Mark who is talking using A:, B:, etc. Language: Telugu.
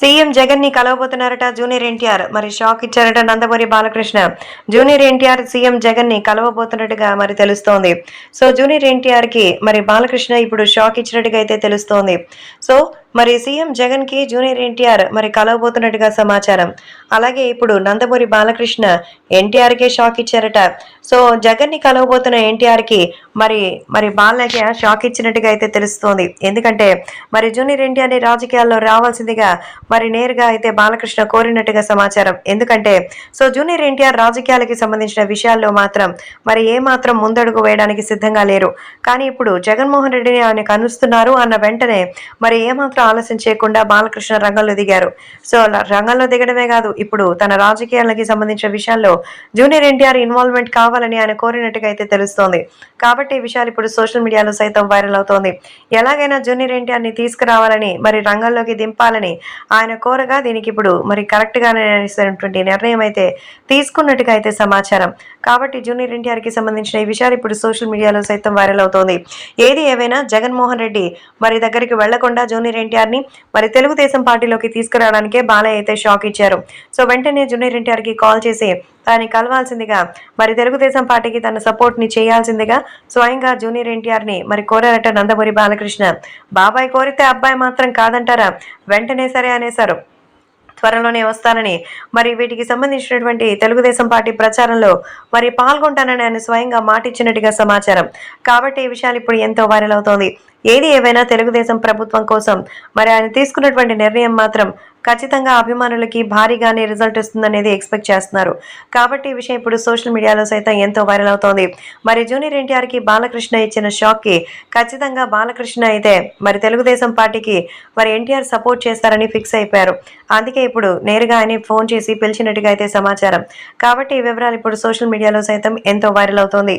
A: సీఎం జగన్ ని కలవబోతున్నారట జూనియర్ ఎన్టీఆర్. మరి షాక్ ఇచ్చారట నందమూరి బాలకృష్ణ. జూనియర్ ఎన్టీఆర్ సీఎం జగన్ ని కలవబోతున్నట్టుగా మరి తెలుస్తోంది. సో జూనియర్ ఎన్టీఆర్ కి మరి బాలకృష్ణ ఇప్పుడు షాక్ ఇచ్చినట్టుగా అయితే తెలుస్తోంది. సో మరి సీఎం జగన్ కి జూనియర్ ఎన్టీఆర్ మరి కలవబోతున్నట్టుగా సమాచారం. అలాగే ఇప్పుడు నందమూరి బాలకృష్ణ ఎన్టీఆర్ కే షాక్ ఇచ్చారట. సో జగన్ ని కలవబోతున్న ఎన్టీఆర్ కి మరి మరి బాలయ్య షాక్ ఇచ్చినట్టుగా అయితే తెలుస్తోంది. ఎందుకంటే మరి జూనియర్ ఎన్టీఆర్ ని రాజకీయాల్లో రావాల్సిందిగా మరి నేరుగా అయితే బాలకృష్ణ కోరినట్టుగా సమాచారం. ఎందుకంటే సో జూనియర్ ఎన్టీఆర్ రాజకీయాలకి సంబంధించిన విషయాల్లో మాత్రం మరి ఏ మాత్రం ముందడుగు వేయడానికి సిద్ధంగా లేరు. కానీ ఇప్పుడు జగన్మోహన్ రెడ్డిని ఆయన కనుస్తున్నారు అన్న వెంటనే మరి ఏమాత్రం ఆలస్యం చేయకుండా బాలకృష్ణ రంగంలో దిగారు. సో రంగంలో దిగడమే కాదు, ఇప్పుడు తన రాజకీయాలకి సంబంధించిన విషయాల్లో జూనియర్ ఎన్టీఆర్ ఇన్వాల్వ్మెంట్ కావాలని ఆయన కోరినట్టుగా అయితే తెలుస్తోంది. కాబట్టి ఈ విషయాలు ఇప్పుడు సోషల్ మీడియాలో సైతం వైరల్ అవుతోంది. ఎలాగైనా జూనియర్ ఎన్టీఆర్ ని తీసుకురావాలని మరి రంగంలోకి దింపాలని ఆయన కోరగా దీనికి ఇప్పుడు మరి కరెక్ట్ గానే నిర్ణయం అయితే తీసుకున్నట్టుగా అయితే సమాచారం. కాబట్టి జూనియర్ ఎన్టీఆర్ కి సంబంధించిన ఈ విషయాలు ఇప్పుడు సోషల్ మీడియాలో సైతం వైరల్ అవుతోంది. ఏది ఏవైనా జగన్మోహన్ రెడ్డి మరి దగ్గరికి వెళ్లకుండా జూనియర్ ఎన్టీఆర్ ని మరి తెలుగుదేశం పార్టీలోకి తీసుకురావడానికే బాలయ్య అయితే షాక్ ఇచ్చారు. సో వెంటనే జూనియర్ ఎన్టీఆర్ కి కాల్ చేసి తాను కలవాల్సిందిగా మరి తెలుగుదేశం పార్టీకి తన సపోర్ట్ ని చేయాల్సిందిగా స్వయంగా జూనియర్ ఎన్టీఆర్ ని మరి కోరారట నందమూరి బాలకృష్ణ. బాబాయ్ కోరితే అబ్బాయి మాత్రం కాదంటారా? వెంటనే సరే అనేశారు. త్వరలోనే వస్తానని మరి వీటికి సంబంధించినటువంటి తెలుగుదేశం పార్టీ ప్రచారంలో మరి పాల్గొంటానని ఆయన స్వయంగా మాటిచ్చినట్టుగా సమాచారం. కాబట్టి ఈ విషయాలు ఇప్పుడు ఎంతో వైరల్ అవుతోంది. ఏది ఏవైనా తెలుగుదేశం ప్రభుత్వం కోసం మరి ఆయన తీసుకున్నటువంటి నిర్ణయం మాత్రం ఖచ్చితంగా అభిమానులకి భారీగానే రిజల్ట్ ఇస్తుందనేది ఎక్స్పెక్ట్ చేస్తున్నారు. కాబట్టి ఈ విషయం ఇప్పుడు సోషల్ మీడియాలో సైతం ఎంతో వైరల్ అవుతోంది. మరి జూనియర్ ఎన్టీఆర్ కి బాలకృష్ణ ఇచ్చిన షాక్ కి ఖచ్చితంగా బాలకృష్ణ అయితే మరి తెలుగుదేశం పార్టీకి మరి ఎన్టీఆర్ సపోర్ట్ చేస్తారని ఫిక్స్ అయిపోయారు. అందుకే ఇప్పుడు నేరుగా ఆయన ఫోన్ చేసి పిలిచినట్టుగా అయితే సమాచారం. కాబట్టి ఈ వివరాలు ఇప్పుడు సోషల్ మీడియాలో సైతం ఎంతో వైరల్ అవుతోంది.